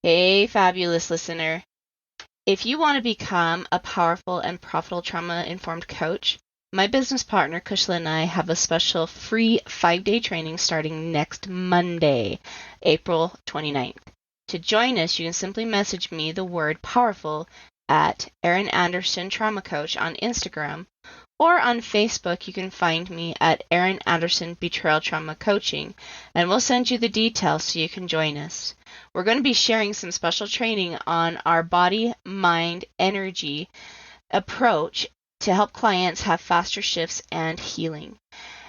Hey, fabulous listener. If you want to become a powerful and profitable trauma-informed coach, my business partner, Kushla, and I have a special free 5-day training starting next Monday, April 29th. To join us, you can simply message me the word powerful at Erin Anderson Trauma Coach on Instagram, or on Facebook, you can find me at Erin Anderson Betrayal Trauma Coaching, and we'll send you the details so you can join us. We're going to be sharing some special training on our body, mind, energy approach to help clients have faster shifts and healing,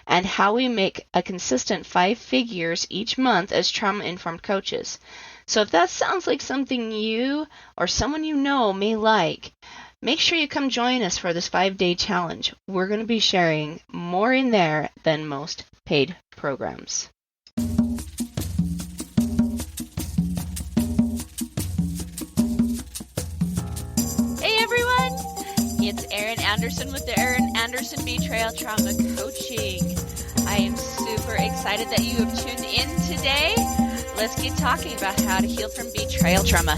and how we make a consistent 5 figures each month as trauma-informed coaches. So if that sounds like something you or someone you know may like, make sure you come join us for this 5-day challenge. We're going to be sharing more in there than most paid programs. Hey everyone, it's Erin Anderson with the Erin Anderson Betrayal Trauma Coaching. I am super excited that you have tuned in today. Let's get talking about how to heal from betrayal trauma.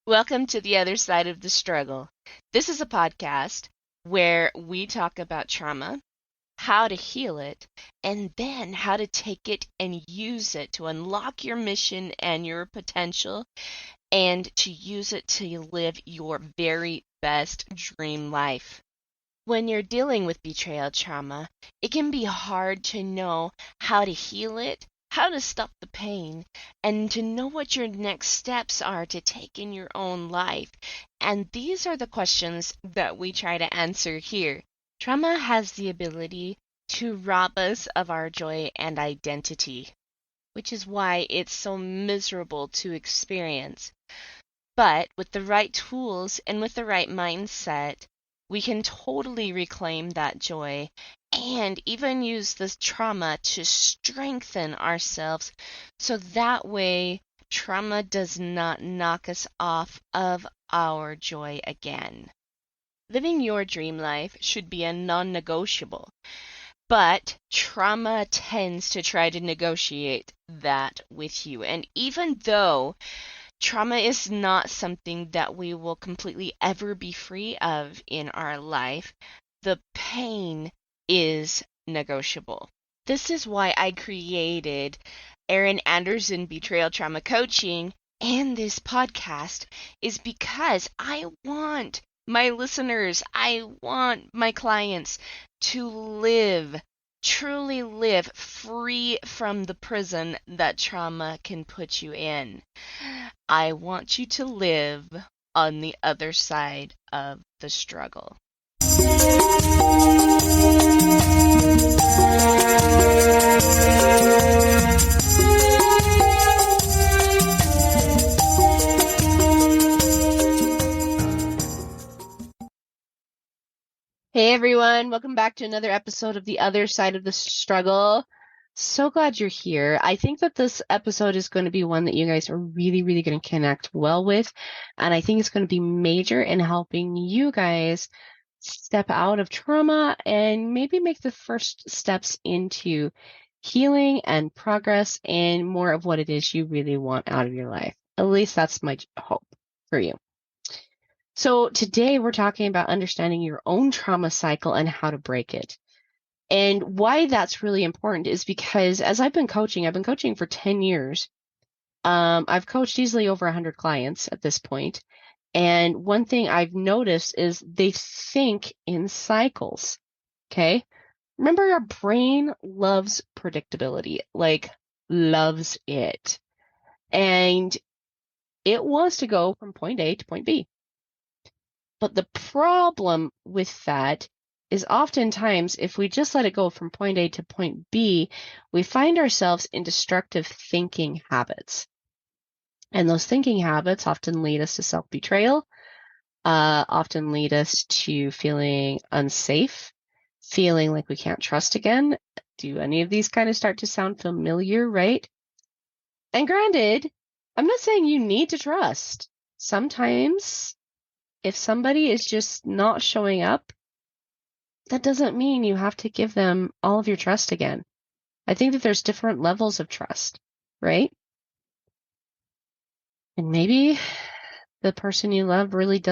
Welcome to the other side of the struggle. This is a podcast where we talk about trauma, how to heal it, and then how to take it and use it to unlock your mission and your potential, and to use it to live your very best dream life. When you're dealing with betrayal trauma, it can be hard to know how to heal it, how to stop the pain, and to know what your next steps are to take in your own life. And these are the questions that we try to answer here. Trauma has the ability to rob us of our joy and identity, which is why it's so miserable to experience. But with the right tools and with the right mindset, we can totally reclaim that joy and even use this trauma to strengthen ourselves, so that way trauma does not knock us off of our joy again. Living your dream life should be a non-negotiable, but trauma tends to try to negotiate that with you. And even though trauma is not something that we will completely ever be free of in our life, the pain is negotiable. This is why I created Erin Anderson Betrayal Trauma Coaching and this podcast, is because I want my listeners, I want my clients to live, truly live free from the prison that trauma can put you in. I want you to live on the other side of the struggle. Hey everyone, welcome back to another episode of The Other Side of the Struggle. So glad you're here. I think that this episode is going to be one that you guys are really going to connect well with. And I think it's going to be major in helping you guys step out of trauma and maybe make the first steps into healing and progress and more of what it is you really want out of your life. At least that's my hope for you. So today we're talking about understanding your own trauma cycle and how to break it. And why that's really important is because as I've been coaching for 10 years. I've coached easily over 100 clients at this point. And one thing I've noticed is they think in cycles. Okay. Remember, our brain loves predictability, like loves it. And it wants to go from point A to point B. But the problem with that is oftentimes if we just let it go from point A to point B, we find ourselves in destructive thinking habits. And those thinking habits often lead us to self-betrayal, often lead us to feeling unsafe, feeling like we can't trust again. Do any of these kind of start to sound familiar, right? And granted, I'm not saying you need to trust. sometimes if somebody is just not showing up, that doesn't mean you have to give them all of your trust again. I think that there's different levels of trust, right? And maybe the person you love really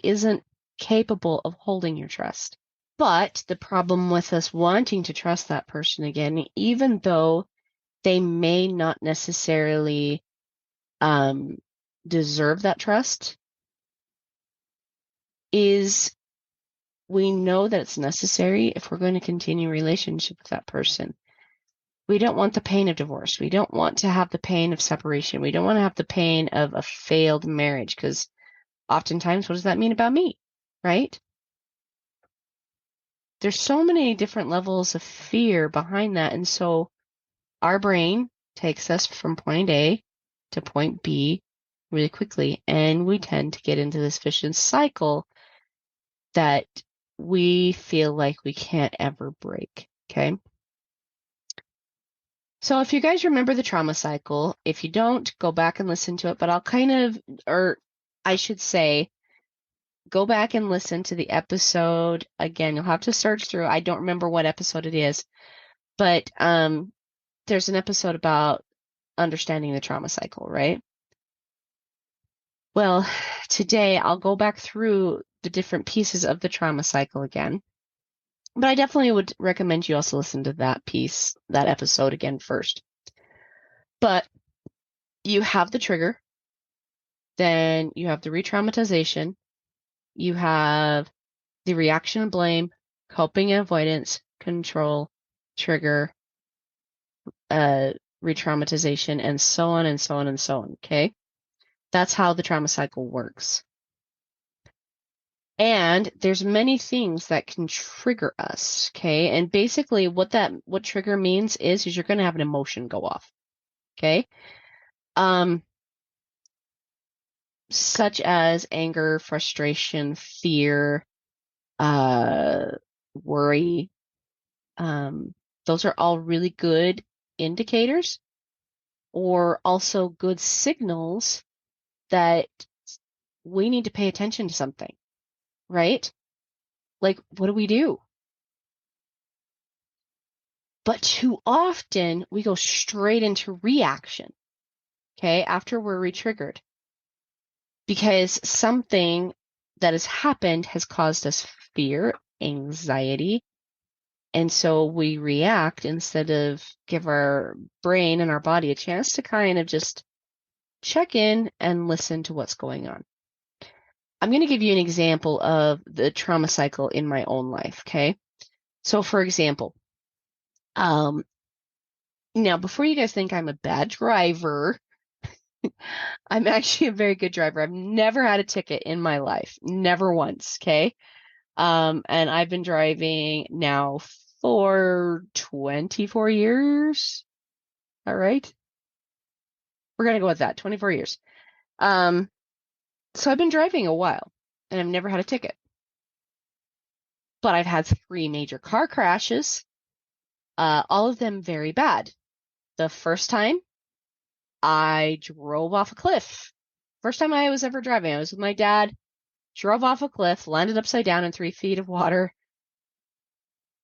isn't capable of holding your trust. But the problem with us wanting to trust that person again, even though they may not necessarily deserve that trust, is we know that it's necessary if we're going to continue a relationship with that person. We don't want the pain of divorce. We don't want to have the pain of separation. We don't want to have the pain of a failed marriage, because oftentimes, what does that mean about me, right? There's so many different levels of fear behind that. And so our brain takes us from point A to point B really quickly. And we tend to get into this vicious cycle that we feel like we can't ever break. Okay. So if you guys remember the trauma cycle, if you don't, go back and listen to it, but I should say, go back and listen to the episode again. You'll have to search through. I don't remember what episode it is, but there's an episode about understanding the trauma cycle, right? Well, today I'll go back through the different pieces of the trauma cycle again. But I definitely would recommend you also listen to that episode again first. But you have the trigger, then you have the re-traumatization, you have the reaction and blame, coping and avoidance, control, trigger, re-traumatization, and so on and so on and so on, okay? That's how the trauma cycle works. And there's many things that can trigger us, okay? And basically what trigger means is you're going to have an emotion go off, okay? Such as anger, frustration, fear, worry. Those are all really good indicators, or also good signals that we need to pay attention to something, right? Like, what do we do? But too often we go straight into reaction, okay, after we're re-triggered, because something that has happened has caused us fear, anxiety, and so we react instead of give our brain and our body a chance to kind of just check in and listen to what's going on. I'm going to give you an example of the trauma cycle in my own life, okay? So for example, now before you guys think I'm a bad driver, I'm actually a very good driver. I've never had a ticket in my life, never once, okay? And I've been driving now for 24 years. All right. We're going to go with that, 24 years. So I've been driving a while and I've never had a ticket. But I've had 3 major car crashes, all of them very bad. The first time I drove off a cliff. First time I was ever driving, I was with my dad, drove off a cliff, landed upside down in 3 feet of water.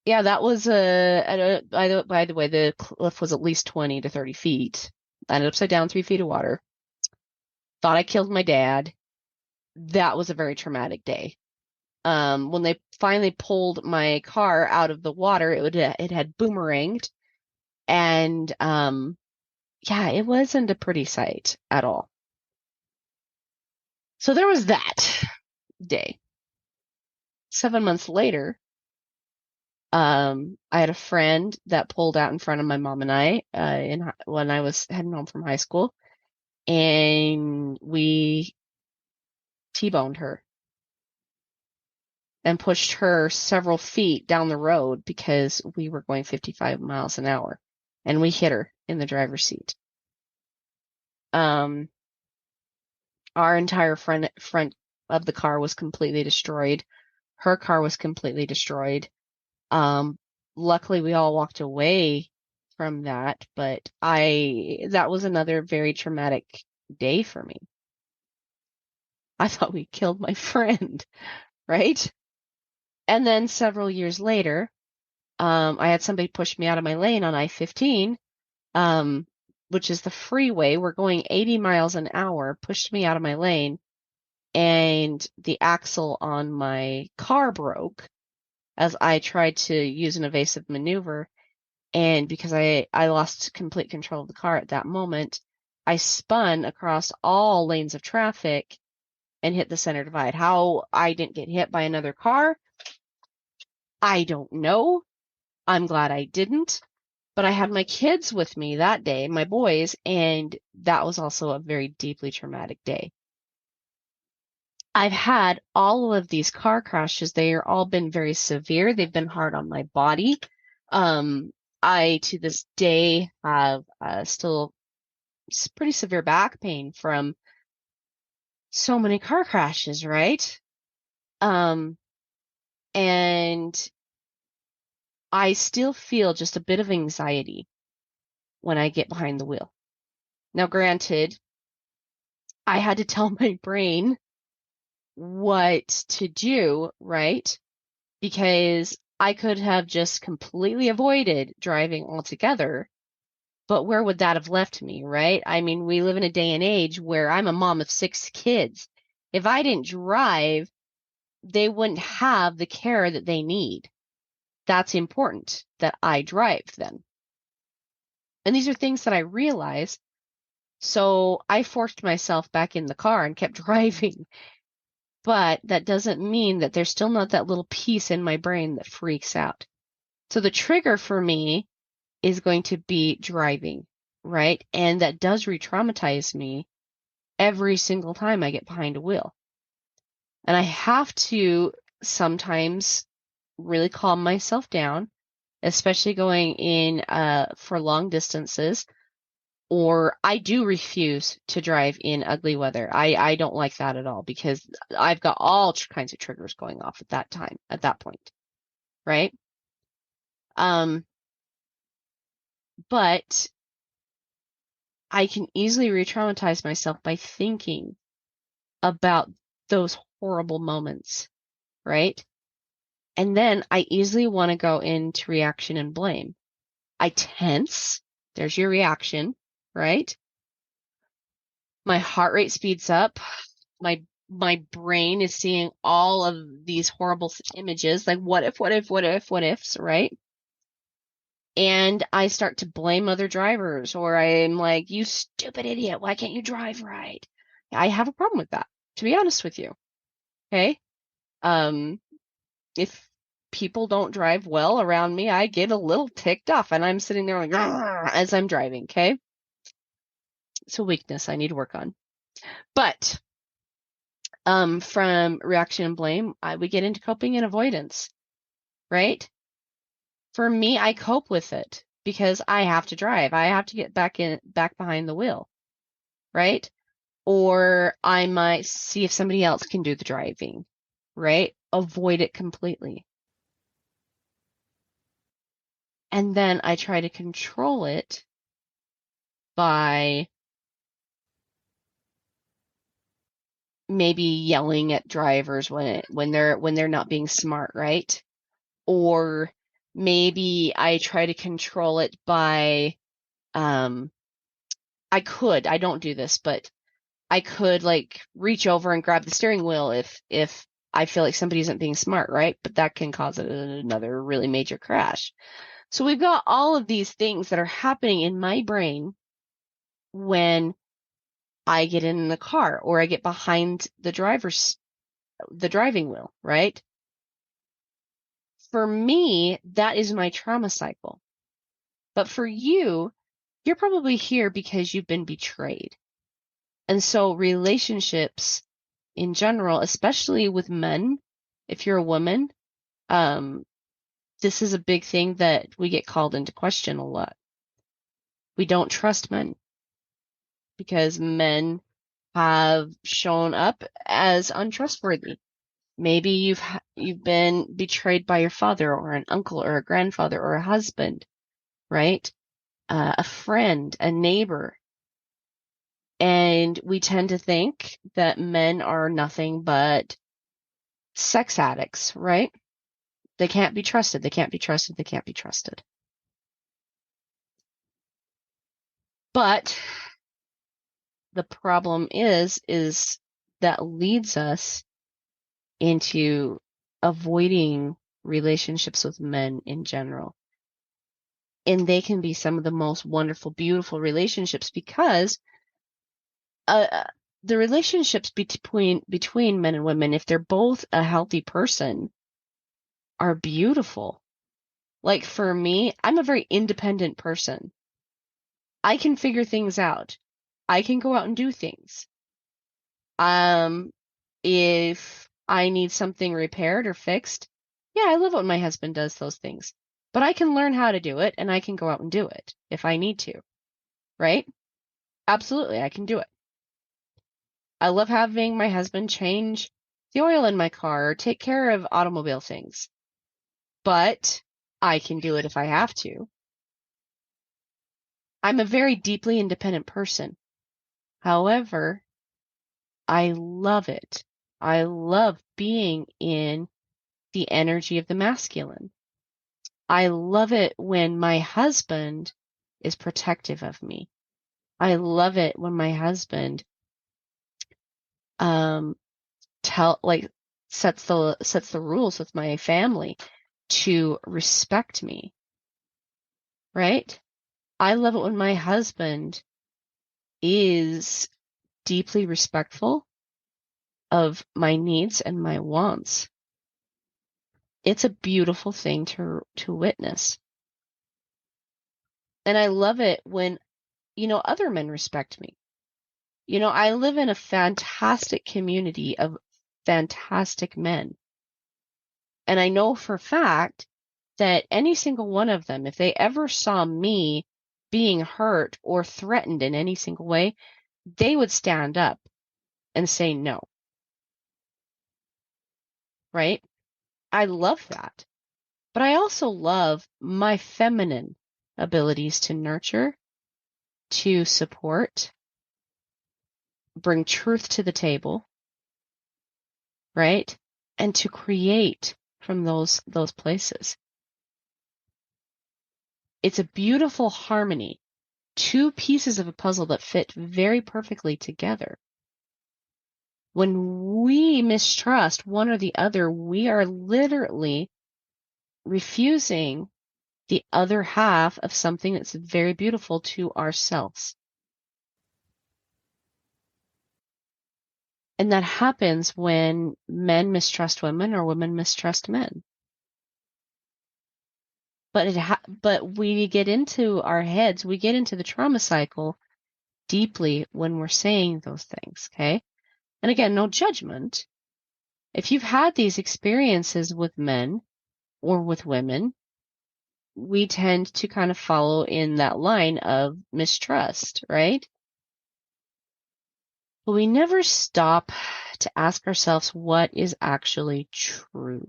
Yeah, that was by the way, the cliff was at least 20 to 30 feet. Landed upside down, 3 feet of water. Thought I killed my dad. That was a very traumatic day. When they finally pulled my car out of the water, it had boomeranged, and yeah, it wasn't a pretty sight at all. So there was that day. 7 months later, I had a friend that pulled out in front of my mom and I when I was heading home from high school, and we T-boned her and pushed her several feet down the road because we were going 55 miles an hour, and we hit her in the driver's seat. Our entire front of the car was completely destroyed. Her car was completely destroyed. Luckily we all walked away from that, but that was another very traumatic day for me. I thought we killed my friend, right? And then several years later, I had somebody push me out of my lane on I-15, which is the freeway. We're going 80 miles an hour, pushed me out of my lane, and the axle on my car broke as I tried to use an evasive maneuver. And because I lost complete control of the car at that moment, I spun across all lanes of traffic and hit the center divide. How I didn't get hit by another car, I don't know. I'm glad I didn't. But I had my kids with me that day, my boys, and that was also a very deeply traumatic day. I've had all of these car crashes. They are all been very severe. They've been hard on my body. I, to this day, have still pretty severe back pain from so many car crashes, right? And I still feel just a bit of anxiety when I get behind the wheel. Now, granted, I had to tell my brain what to do, right? Because I could have just completely avoided driving altogether, but where would that have left me, right? I mean, we live in a day and age where I'm a mom of 6 kids. If I didn't drive, they wouldn't have the care that they need. That's important that I drive then. And these are things that I realize. So I forced myself back in the car and kept driving. But that doesn't mean that there's still not that little piece in my brain that freaks out. So the trigger for me is going to be driving, right? And that does re-traumatize me every single time I get behind a wheel. And I have to sometimes really calm myself down, especially going in for long distances, or I do refuse to drive in ugly weather. I don't like that at all because I've got all kinds of triggers going off at that point, right? But I can easily re-traumatize myself by thinking about those horrible moments, right? And then I easily want to go into reaction and blame. I tense. There's your reaction, right? My heart rate speeds up. My brain is seeing all of these horrible images, like what ifs, right? And I start to blame other drivers, or I'm like, you stupid idiot, why can't you drive right? I have a problem with that, to be honest with you. Okay? If people don't drive well around me, I get a little ticked off and I'm sitting there like, as I'm driving, okay? It's a weakness I need to work on. But from reaction and blame, we get into coping and avoidance, right? For me, I cope with it because I have to drive. I have to get back behind the wheel, right? Or I might see if somebody else can do the driving, right? Avoid it completely. And then I try to control it by maybe yelling at drivers when they're not being smart, right? Or maybe I try to control it by I don't do this, but I could like reach over and grab the steering wheel if I feel like somebody isn't being smart, right? But that can cause another really major crash. So we've got all of these things that are happening in my brain when I get in the car or I get behind the driving wheel, right? For me, that is my trauma cycle. But for you, you're probably here because you've been betrayed. And so relationships in general, especially with men, if you're a woman, this is a big thing that we get called into question a lot. We don't trust men because men have shown up as untrustworthy. Maybe you've been betrayed by your father or an uncle or a grandfather or a husband, right? A friend, a neighbor. And we tend to think that men are nothing but sex addicts, right? They can't be trusted. They can't be trusted. They can't be trusted. But the problem is that leads us into avoiding relationships with men in general. And they can be some of the most wonderful, beautiful relationships because the relationships between men and women, if they're both a healthy person, are beautiful. Like for me, I'm a very independent person. I can figure things out. I can go out and do things. If I need something repaired or fixed, yeah, I love it when my husband does those things. But I can learn how to do it and I can go out and do it if I need to, right? Absolutely, I can do it. I love having my husband change the oil in my car or take care of automobile things. But I can do it if I have to. I'm a very deeply independent person. However, I love it. I love being in the energy of the masculine. I love it when my husband is protective of me. I love it when my husband um sets the rules with my family to respect me, right? I love it when my husband is deeply respectful of my needs and my wants. It's a beautiful thing to witness. And I love it when, other men respect me. I live in a fantastic community of fantastic men. And I know for a fact that any single one of them, if they ever saw me being hurt or threatened in any single way, they would stand up and say no. Right? I love that. But I also love my feminine abilities to nurture, to support, bring truth to the table, right? And to create from those places. It's a beautiful harmony. Two pieces of a puzzle that fit very perfectly together. When we mistrust one or the other, we are literally refusing the other half of something that's very beautiful to ourselves. And that happens when men mistrust women or women mistrust men. But we get into our heads, we get into the trauma cycle deeply when we're saying those things, okay? And again, no judgment. If you've had these experiences with men or with women, we tend to kind of follow in that line of mistrust, right? But we never stop to ask ourselves what is actually true.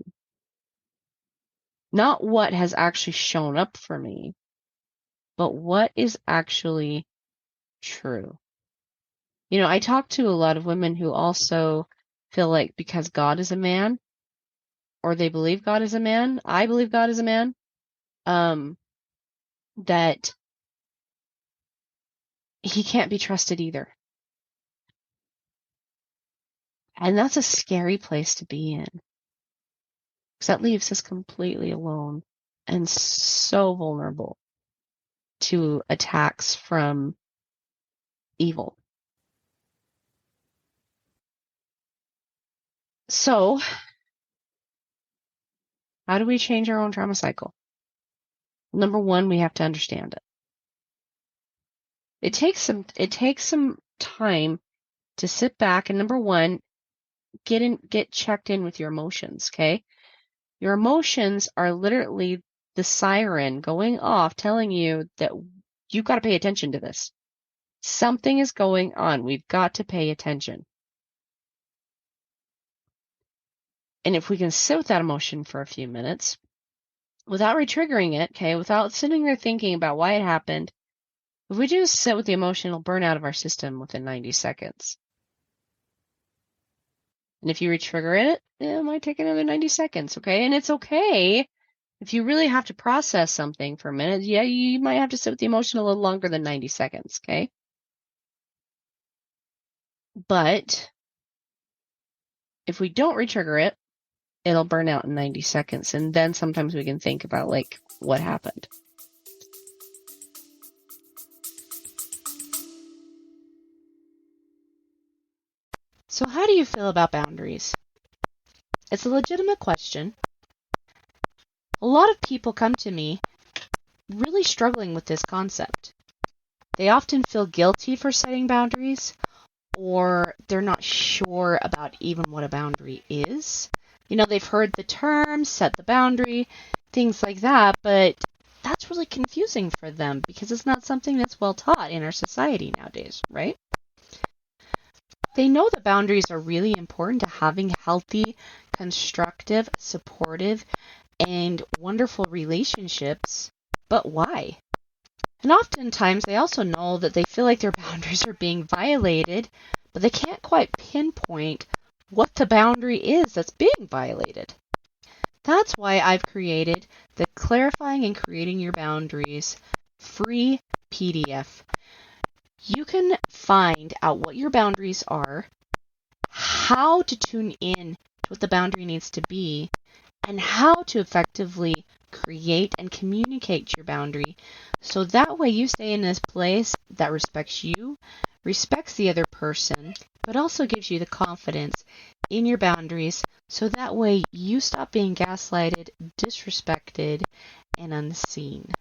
Not what has actually shown up for me, but what is actually true. I talk to a lot of women who also feel like because God is a man, or they believe God is a man, I believe God is a man, that he can't be trusted either. And that's a scary place to be in. Because that leaves us completely alone and so vulnerable to attacks from evil. So, how do we change our own trauma cycle? Number one, we have to understand it. It takes some time to sit back and number one, get checked in with your emotions, okay? Your emotions are literally the siren going off telling you that you've got to pay attention to this. Something is going on. We've got to pay attention. And if we can sit with that emotion for a few minutes without retriggering it, okay, without sitting there thinking about why it happened, If we just sit with the emotion, it'll burn out of our system within 90 seconds. And if you re-trigger it, it might take another 90 seconds, okay? And it's okay. If you really have to process something for a minute, yeah, you might have to sit with the emotion a little longer than 90 seconds, okay? But if we don't re-trigger it, it'll burn out in 90 seconds. And then sometimes we can think about, like, what happened. So how do you feel about boundaries? It's a legitimate question. A lot of people come to me really struggling with this concept. They often feel guilty for setting boundaries, or they're not sure about even what a boundary is. You know, they've heard the term, set the boundary, things like that, but that's really confusing for them because it's not something that's well taught in our society nowadays, right? They know that boundaries are really important to having healthy, constructive, supportive, and wonderful relationships, but why? And oftentimes they also know that they feel like their boundaries are being violated, but they can't quite pinpoint what the boundary is that's being violated. That's why I've created the Clarifying and Creating Your Boundaries free PDF. You can find out what your boundaries are, how to tune in to what the boundary needs to be, and how to effectively create and communicate your boundary so that way you stay in this place that respects you, respects the other person, but also gives you the confidence in your boundaries so that way you stop being gaslighted, disrespected, and unseen.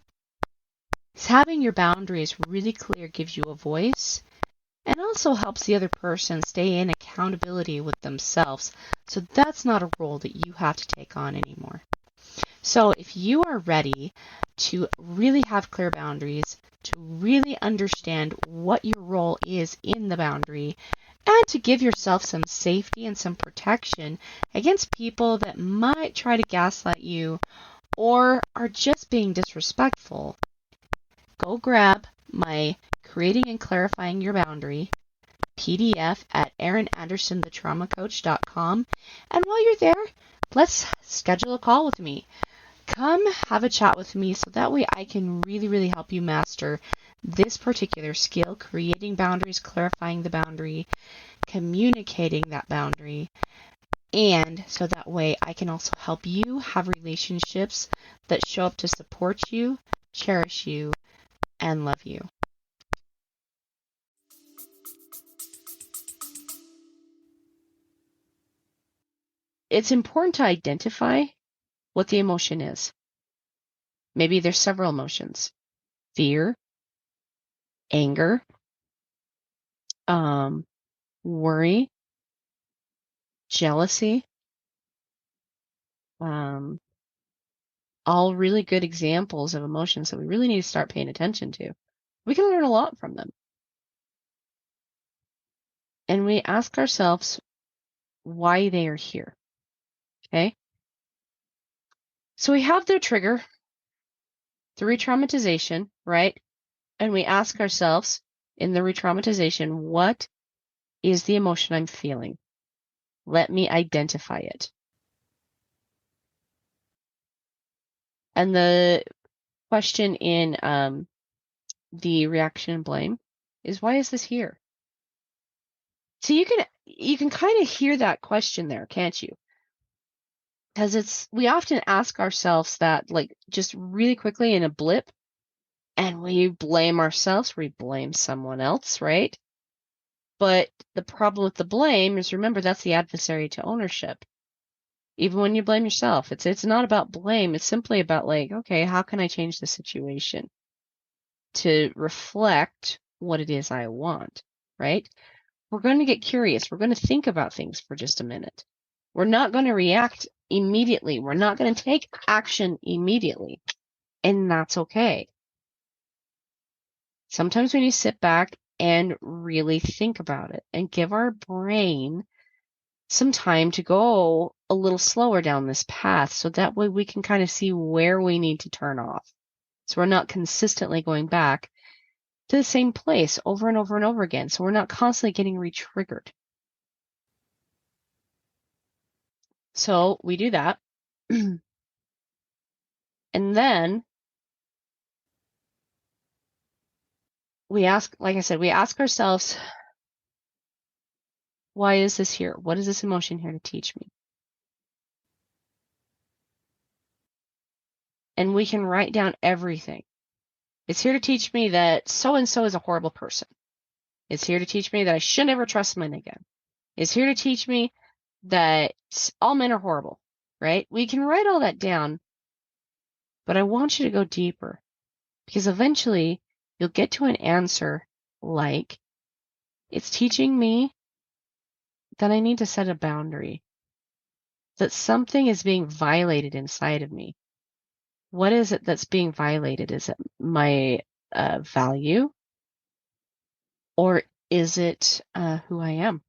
Having your boundaries really clear gives you a voice and also helps the other person stay in accountability with themselves. So that's not a role that you have to take on anymore. So if you are ready to really have clear boundaries, to really understand what your role is in the boundary, and to give yourself some safety and some protection against people that might try to gaslight you or are just being disrespectful, go grab my Creating and Clarifying Your Boundary PDF at erinandersonthetraumacoach.com. And while you're there, let's schedule a call with me. Come have a chat with me so that way I can really, really help you master this particular skill, creating boundaries, clarifying the boundary, communicating that boundary, and so that way I can also help you have relationships that show up to support you, cherish you, and love you. It's important to identify what the emotion is. Maybe there's several emotions: fear, anger, worry, jealousy, all really good examples of emotions that we really need to start paying attention to. We can learn a lot from them. And we ask ourselves why they are here. Okay? So we have their trigger, the re-traumatization, right? And we ask ourselves in the re-traumatization, what is the emotion I'm feeling? Let me identify it. And the question in the reaction and blame is, why is this here? So you can kind of hear that question there, can't you? Because we often ask ourselves that, like, just really quickly in a blip, and we blame ourselves, we blame someone else, right? But the problem with the blame is, remember, that's the adversary to ownership. Even when you blame yourself, it's not about blame. It's simply about, like, okay, how can I change the situation to reflect what it is I want, right? We're going to get curious. We're going to think about things for just a minute. We're not going to react immediately. We're not going to take action immediately. And that's okay. Sometimes we need to sit back and really think about it and give our brain some time to go a little slower down this path so that way we can kind of see where we need to turn off. So we're not consistently going back to the same place over and over and over again. So we're not constantly getting re-triggered. So we do that. And then we ask, like I said, we ask ourselves, why is this here? What is this emotion here to teach me? And we can write down everything. It's here to teach me that so-and-so is a horrible person. It's here to teach me that I should never trust men again. It's here to teach me that all men are horrible, right? We can write all that down, but I want you to go deeper because eventually you'll get to an answer like, it's teaching me that I need to set a boundary, that something is being violated inside of me. What is it that's being violated? Is it my value? Or is it who I am?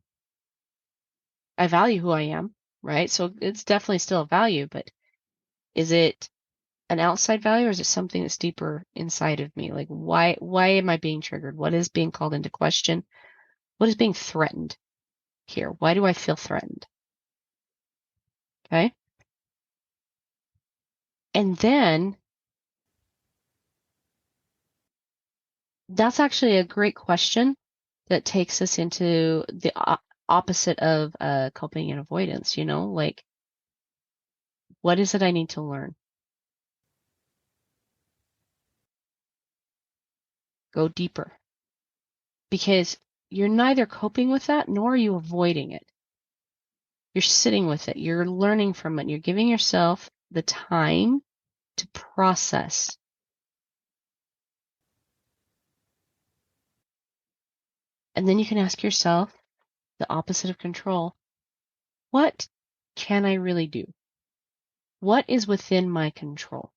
I value who I am, right? So it's definitely still a value, but is it an outside value or is it something that's deeper inside of me? Like why am I being triggered? What is being called into question? What is being threatened here? Why do I feel threatened? Okay. And then that's actually a great question that takes us into the opposite of coping and avoidance, like what is it I need to learn? Go deeper. Because you're neither coping with that nor are you avoiding it. You're sitting with it. You're learning from it. You're giving yourself the time to process. And then you can ask yourself the opposite of control. What can I really do? What is within my control?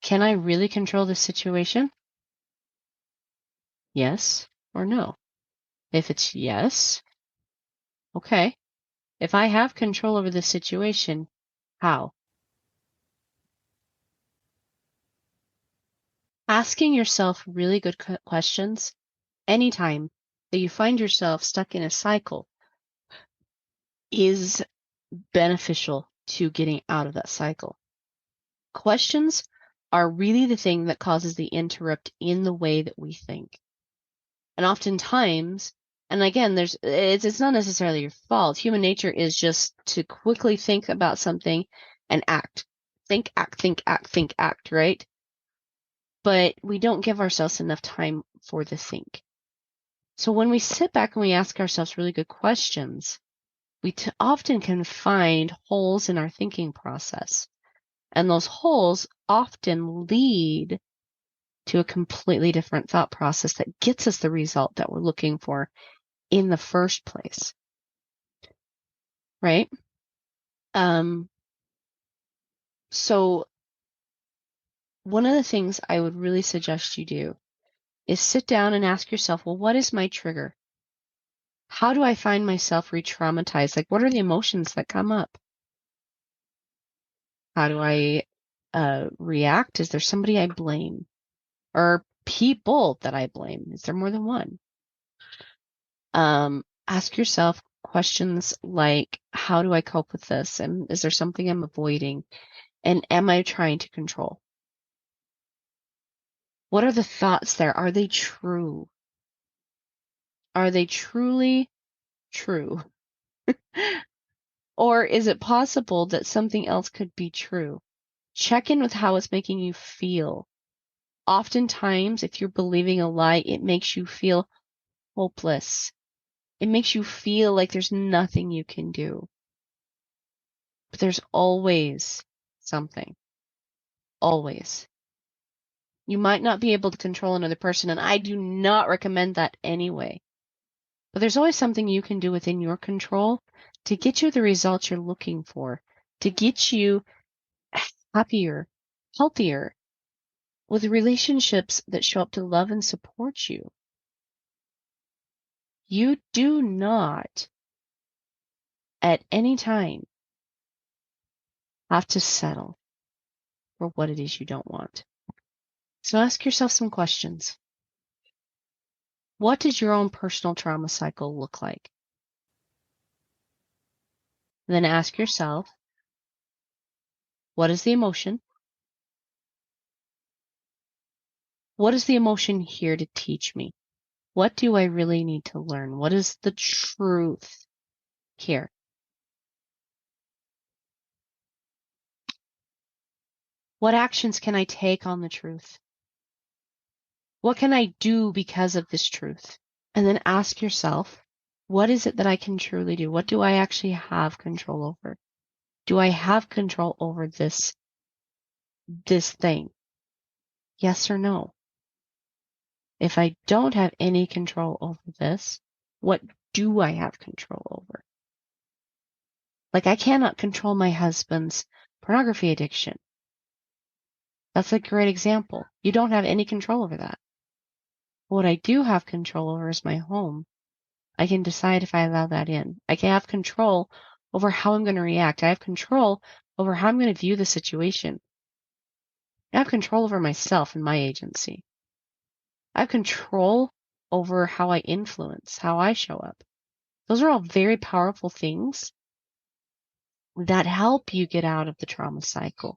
Can I really control this situation? Yes or no? If it's yes, okay. If I have control over this situation, how? Asking yourself really good questions anytime that you find yourself stuck in a cycle is beneficial to getting out of that cycle. Questions are really the thing that causes the interrupt in the way that we think. And oftentimes, and again, it's not necessarily your fault. Human nature is just to quickly think about something and act. Think, act, think, act, think, act, right? But we don't give ourselves enough time for the think. So when we sit back and we ask ourselves really good questions, we often can find holes in our thinking process. And those holes often lead to a completely different thought process that gets us the result that we're looking for in the first place. Right? So one of the things I would really suggest you do is sit down and ask yourself, well, what is my trigger? How do I find myself re-traumatized? Like, what are the emotions that come up? How do I react? Is there somebody I blame? Or people that I blame? Is there more than one? Ask yourself questions like, how do I cope with this? And is there something I'm avoiding? And am I trying to control? What are the thoughts there? Are they true? Are they truly true? Or is it possible that something else could be true? Check in with how it's making you feel. Oftentimes, if you're believing a lie, it makes you feel hopeless. It makes you feel like there's nothing you can do. But there's always something. Always. You might not be able to control another person, and I do not recommend that anyway. But there's always something you can do within your control to get you the results you're looking for, to get you happier, healthier, with relationships that show up to love and support you. You do not, at any time, have to settle for what it is you don't want. So ask yourself some questions. What does your own personal trauma cycle look like? Then ask yourself, what is the emotion? What is the emotion here to teach me? What do I really need to learn? What is the truth here? What actions can I take on the truth? What can I do because of this truth? And then ask yourself, what is it that I can truly do? What do I actually have control over? Do I have control over this thing? Yes or no? If I don't have any control over this, what do I have control over? Like, I cannot control my husband's pornography addiction. That's a great example. You don't have any control over that. What I do have control over is my home. I can decide if I allow that in. I can have control over how I'm going to react. I have control over how I'm going to view the situation. I have control over myself and my agency. I have control over how I influence, how I show up. Those are all very powerful things that help you get out of the trauma cycle.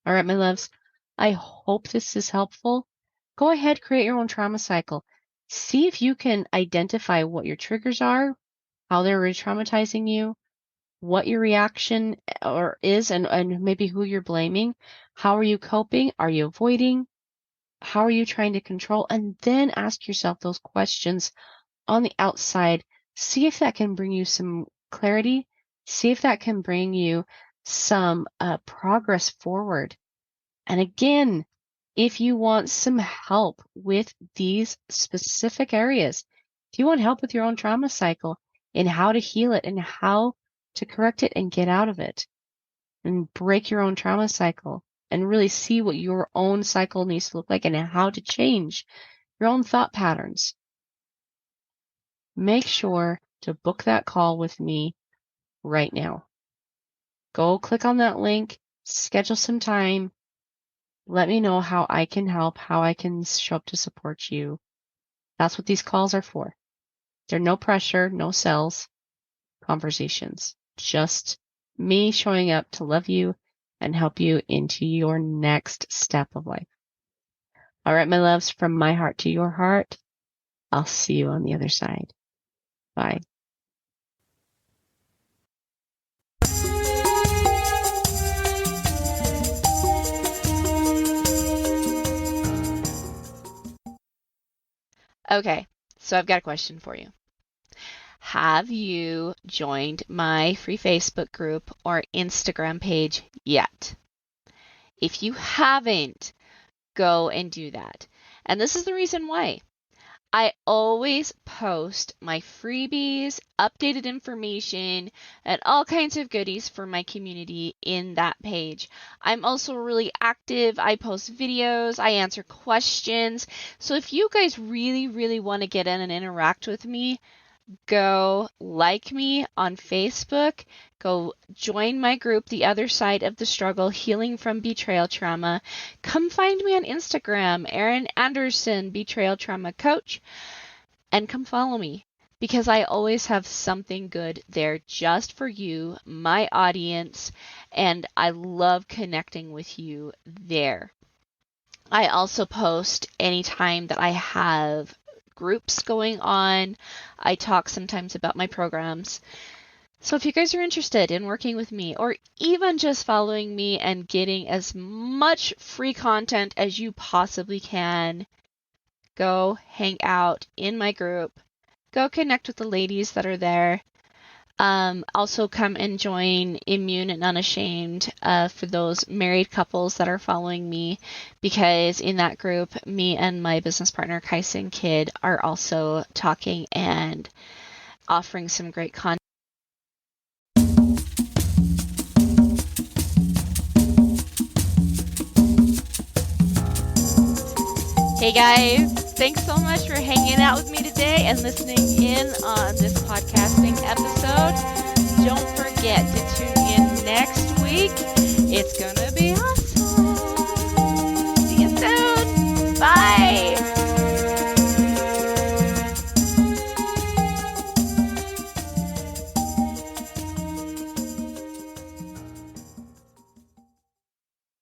All right, my loves, I hope this is helpful. Go ahead, create your own trauma cycle. See if you can identify what your triggers are, how they're re-traumatizing you, what your reaction is, and maybe who you're blaming. How are you coping? Are you avoiding? How are you trying to control? And then ask yourself those questions on the outside. See if that can bring you some clarity. See if that can bring you some progress forward. And again, if you want some help with these specific areas, if you want help with your own trauma cycle and how to heal it and how to correct it and get out of it and break your own trauma cycle and really see what your own cycle needs to look like and how to change your own thought patterns, make sure to book that call with me right now. Go click on that link, schedule some time. Let me know how I can help, how I can show up to support you. That's what these calls are for. They're no pressure, no sells, conversations. Just me showing up to love you and help you into your next step of life. All right, my loves, from my heart to your heart, I'll see you on the other side. Bye. Okay, so I've got a question for you. Have you joined my free Facebook group or Instagram page yet? If you haven't, go and do that. And this is the reason why. I always post my freebies, updated information, and all kinds of goodies for my community in that page. I'm also really active. I post videos, I answer questions. So if you guys really, really want to get in and interact with me, go like me on Facebook, go join my group, The Other Side of the Struggle, Healing from Betrayal Trauma. Come find me on Instagram, Erin Anderson, Betrayal Trauma Coach, and come follow me because I always have something good there just for you, my audience, and I love connecting with you there. I also post anytime that I have groups going on. I talk sometimes about my programs. So if you guys are interested in working with me or even just following me and getting as much free content as you possibly can, go hang out in my group. Go connect with the ladies that are there. Also come and join Immune and Unashamed for those married couples that are following me, because in that group, me and my business partner, Kyson Kidd, are also talking and offering some great content. Hey guys, thanks so much for hanging out with me today and listening in on this podcasting episode. Don't forget to tune in next week. It's gonna be